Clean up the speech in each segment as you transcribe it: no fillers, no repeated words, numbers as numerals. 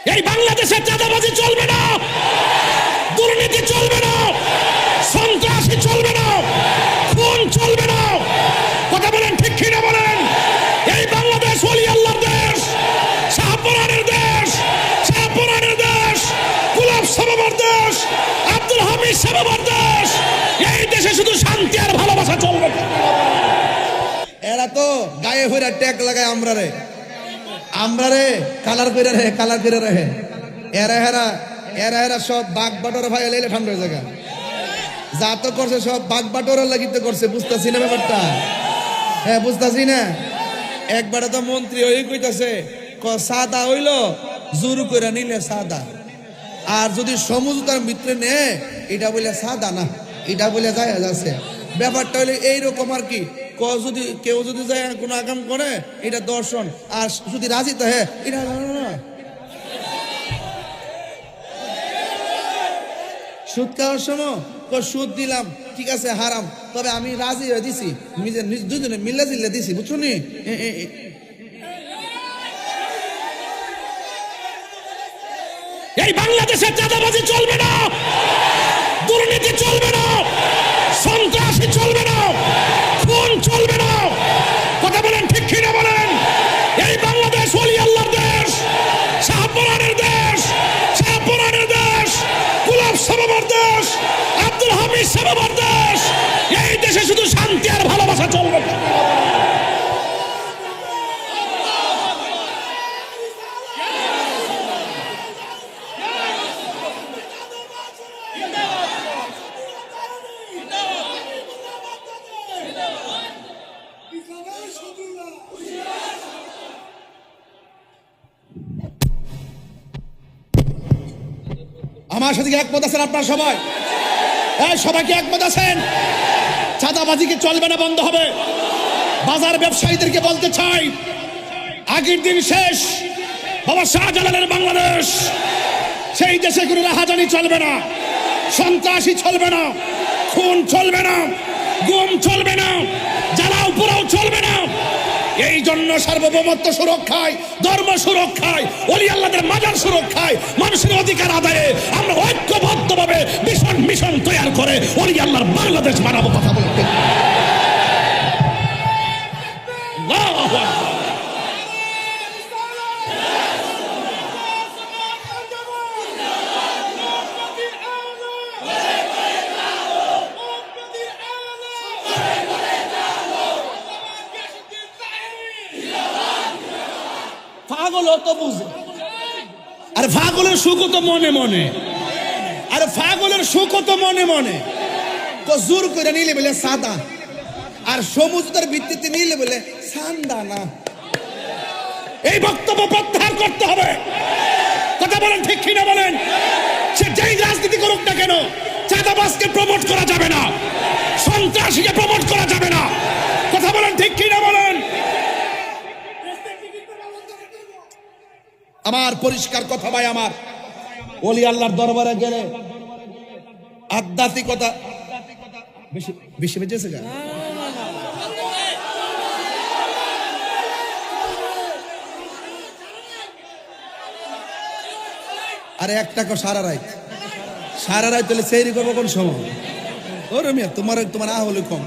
এই বাংলাদেশে চাঁদাবাজি চলবে না, দুর্নীতি চলবে না, সন্ত্রাসী চলবে না, খুন চলবে না। কথা বলেন ঠিক কি না বলেন? এই বাংলাদেশ ওলি আল্লাহর দেশ, শাহপরানের দেশ, শাহপরানের দেশ, গোলাপ সাবাবার দেশ, আব্দুল হামিদ সাবাবার দেশ। এই দেশে শুধু শান্তি আর ভালোবাসা চলবে। এরা তো গায়ে হইরা ট্যাগ লাগায় আমরা রে কালার করে রে এরা হেরা সব বাঘ বাটোর ভাই এলে ঠান্ডা হয়ে জায়গা যা তো করছে সব বাঘ বাটোরের লাগিতে করছে। বুঝতেছি না ব্যাপারটা, হ্যাঁ বুঝতেছি না। একবারে তো মন্ত্রী ওই কইতাছে সাদা হইলো জোর করে নিলে সাদা, আর যদি সমঝোতার ভিতরে নে এটা বলে সাদা না, এটা বলে যায় যাচ্ছে। ব্যাপারটা হইলে এইরকম আর কি, যদি কেউ যদি যায় কোনো আকাম করে এটা দর্শন, আর যদি রাজি থাকে এটা সুদ খাওয়ার সময় সুদ দিলাম ঠিক আছে হারাম, তবে আমি রাজি হয়ে দিছি, দুজনে মিলে জিল্লে দিছি, বুঝছো নি? এই বাংলাদেশে চাঁদাবাজি চলবে না, দুর্নীতি চলবে না, সন্ত্রাসী চলবে না, খুন চলবে না। কথা বলেন ঠিক কি না বলেন? এই বাংলাদেশ ওলি আল্লাহর দেশ, শাহপরানের দেশ, শাহপরানের দেশ, গোলাপ সাবাবার দেশ, আব্দুল হামিদ সাবাবার দেশ। এই দেশে শুধু শান্তি আর ভালোবাসা চলবে। আমার সাথে একমত আছেন আপনারা সবাই? সবাই কি একমত আছেন? চাঁদাবাজি কি চলবে না, বন্ধ হবে? বাজার ব্যবসায়ীদেরকে বলতে চাই, আগের দিন শেষ। বাবা শাহজালালের বাংলাদেশ, সেই দেশে কোনো রাহাজানি চলবে না, সন্ত্রাসী চলবে না, খুন চলবে না, গুম চলবে না, জ্বালাও পোড়াও চলবে না। এই জন্য সার্বভৌমত্ব সুরক্ষায়, ধর্ম সুরক্ষায়, ওলি আল্লাহদের মাজার সুরক্ষায়, মানুষের অধিকার আদায়ে আমরা ঐক্যবদ্ধভাবে মিশন তৈরি করে ওলি আল্লাহর বাংলাদেশ বানাবো। কথা বলতে পাগল তো বুঝে, আরে পাগলের সুখ তো মনে মনে, আরে পাগলের সুখ তো মনে মনে। তো জোর করে নিলে বলে সাদা, আর সমঝোতার ভিত্তিতে নিলে বলে সান্দা না। এই বক্তব্য প্রত্যাহার করতে হবে। কথা বলেন ঠিক কিনা বলেন? সে যেই রাজনীতি করুক না কেন, চাঁদাবাজকে প্রমোট করা যাবে না, সন্ত্রাসীকে প্রমোট করা যাবে না। কথা বলেন ঠিক কিনা বলেন? আমার পরিষ্কার কথা ভাই, আমার ওলি আল্লাহর দরবারে গেলে আধ্যাত্মিকতা বেশি বেশি বেঁচেছে গা। আরে একটা সারা রাত তাহলে সেইরি করবো কোন সময়? ওরে মিয়া তোমার আ হলে কম।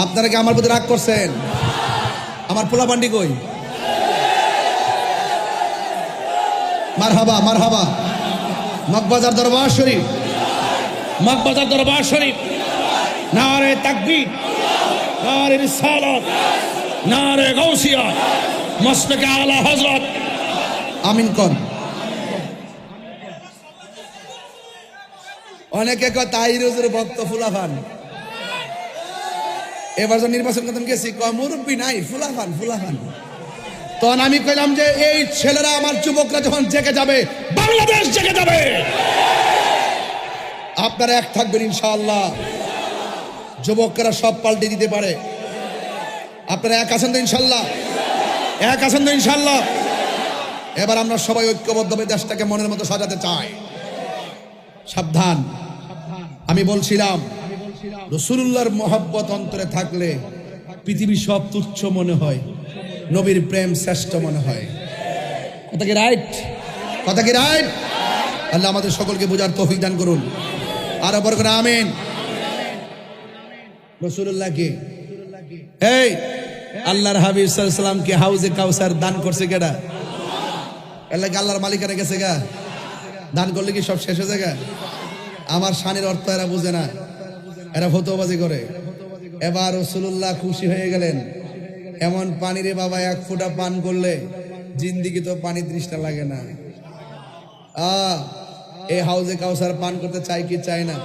আপনারা কি আমার প্রতি রাগ করছেন? আমার পোলা পান্ডি কই? মারহাবা মারহাবা। মগবাজার দরবার শরীফ, মগবাজার দরবার শরীফ। নারে তাকবীর, নারে রিসালাত, নারে গাউসিয়া, মসলকে আলা হযরত। আমিন কোন। অনেকে কয় তাহির হুজুর ভক্ত ফুলাফান। এবার যে নির্বাচন করতে গেছি, মুরব্বী নাই, ফুলাফান। তখন আমি কইলাম যে এই ছেলেরা, আমার যুবকরা যখন জেগে যাবে, বাংলাদেশ জেগে যাবে। আপনারা এক থাকবেন ইনশাআল্লাহ। যুবকরা সব পাল্টে দিতে পারে। আপনারা এক আছেন তো ইনশাআল্লাহ? এক আছেন তো ইনশাআল্লাহ? এবার আমরা সবাই ঐক্যবদ্ধভাবে দেশটাকে মনের মতো সাজাতে চাই। সাবধান, আমি বলছিলাম রাসূলুল্লাহর মহব্বত অন্তরে থাকলে পৃথিবী সব তুচ্ছ মনে হয়, নবীর প্রেম শ্রেষ্ঠ মনে হয়। কথা কি রাইট? কথা কি রাইট? আল্লাহ আমাদের সকলকে বোঝার তৌফিক দান করুন। আর বড় করে আমিন। রাসূলুল্লাহ কে? এই আল্লাহর হাবিব সাল্লাল্লাহু আলাইহি সাল্লাম কে হাউজে কাউসার দান করছে কেডা? আল্লাহ কি আল্লাহর মালিকানা গেছে গা? দান করলে কি সব শেষ হয়ে যায় গা? আমার শানের অর্থ এরা বুঝে না, এরা ফতোয়াবাজি করে। এবার রাসূলুল্লাহ খুশি হয়ে গেলেন, এমন পানি রে বাবা, এক ফোঁটা পান করলে জিন্দিগি তো পানি তৃষ্ণা লাগে না। এই হাউজে কাউসার পান করতে চাই কি চাই না?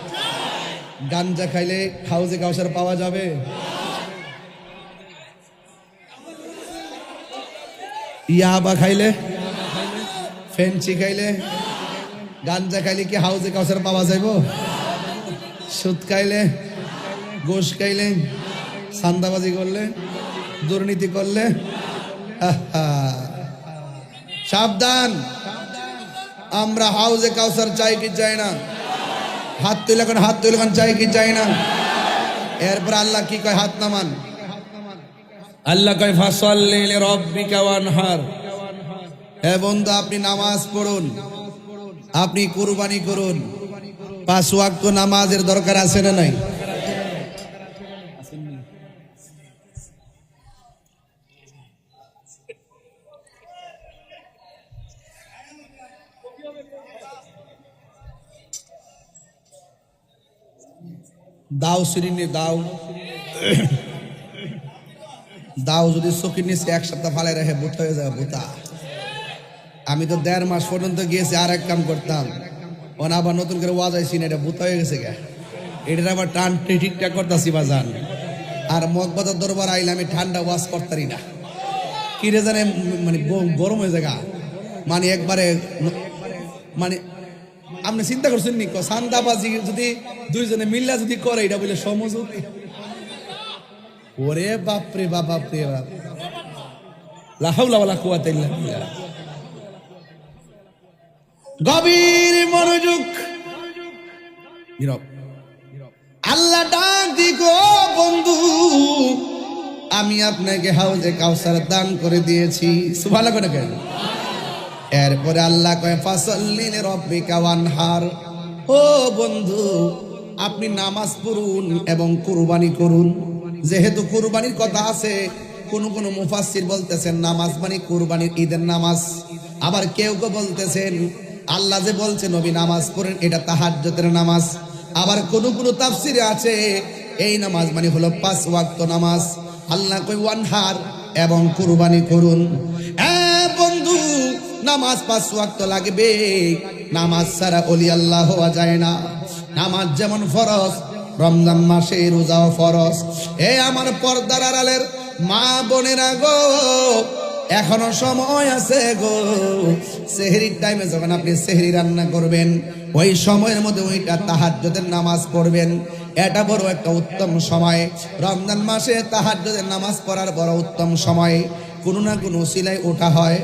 গাঞ্জা খাইলে হাউজে কাউসার পাওয়া যাবে? ইয়াবা খাইলে, ফেন্সি খাইলে, গাঞ্জা খাইলে কি হাউজে কাউসার পাওয়া যাইব? সুদ খাইলে, ঘুষ খাইলে, সান্দাবাজি করলে, দুর্নীতি করলে, সাবধান। আমরা হাউজে কাউসার চাই কি চাই না? হাত তুলে এখন, হাত তুলে এখন, চাই কি চাই না? এরপর আল্লাহ কি কয়? হাত নামান। আল্লাহ কয় ফাসাল্লি লিরাব্বিকা ওয়ানহার। হে বন্ধু, আপনি নামাজ পড়ুন, আপনি কুরবানি করুন। 5 ওয়াক্ত নামাজের দরকার আছে না নাই? দাও শ্রীনি দাও, দাও যদি চোখের নিচে 1 সপ্তাহ ফালাই রাখে ভূত হয়ে যাবে ভূতা। আমি তো 1.5 মাস পর্যন্ত গিয়েছি আর এক কাম করতাম, ওনা আবার নতুন করে ওয়াজ আইছি না, এটা ভূত হয়ে গেছে গা। এটার আবার টান ঠিকঠাক করতেছি বাজান। আর মগবাজার দরবার আইলে আমি ঠান্ডা ওয়াজ করতারি না, কি রে জানে, মানে গরম হয়ে যায় গা। মানে একবারে, মানে আপনি চিন্তা করছেন নি সান্দাবাজি যদি 2 জনে মিল্লা যদি করে, এটা বলে সমঝোতা? ওরে বাপরে বাপ, বাপরে বাপ, লা হাওলা ওয়ালা কুওয়াতা ইল্লা বিল্লাহ। গভীর মনোযোগ, নীরব। আল্লাহ ডাক দিগো, বন্ধু আমি আপনাকে হাউজে কাউসার দান করে দিয়েছি। সুবহানাল্লাহ করে কেন? এরপরে আল্লাহ কয় ফাসাল্লি লিরাব্বিকা ওয়ানহার। ও বন্ধু, আপনি নামাজ পড়ুন এবং কুরবানি করুন। যেহেতু কুরবানির কথা আছে, কোন কোন মুফাসসির বলতেছেন নামাজ মানে কুরবানির ঈদের নামাজ। আবার কেউ কেউ বলতেছেন আল্লাহ যে বলছে নবী নামাজ পড়েন, এটা তাহাজ্জুদের নামাজ। আবার কোন কোন তাফসিরে আছে এই নামাজ মানে হলো 5 ওয়াক্ত নামাজ। আল্লাহ কয় ওয়ানহার, এবং কুরবানি করুন। বন্ধু, নামাজ 5 ওয়াক্ত লাগবে। নামাজ ছাড়া ওলি আল্লাহ হওয়া যায় না। নামাজ যেমন ফরজ, রমজান মাসে রোজাও ফরজ। আমার পর্দার আড়ালের মা বোনেরা গো, এখনো সময় আছে গো। সেহরির টাইমে যখন আপনি সেহরি রান্না করবেন, ওই সময়ের মধ্যে ওইটা তাহাজ্জুদের নামাজ পড়বেন। এটা বড় একটা উত্তম সময়। রমজান মাসে তাহাজ্জুদের নামাজ পড়ার বড় উত্তম সময়। কোনো না কোনো উসিলায় ওঠা হয়।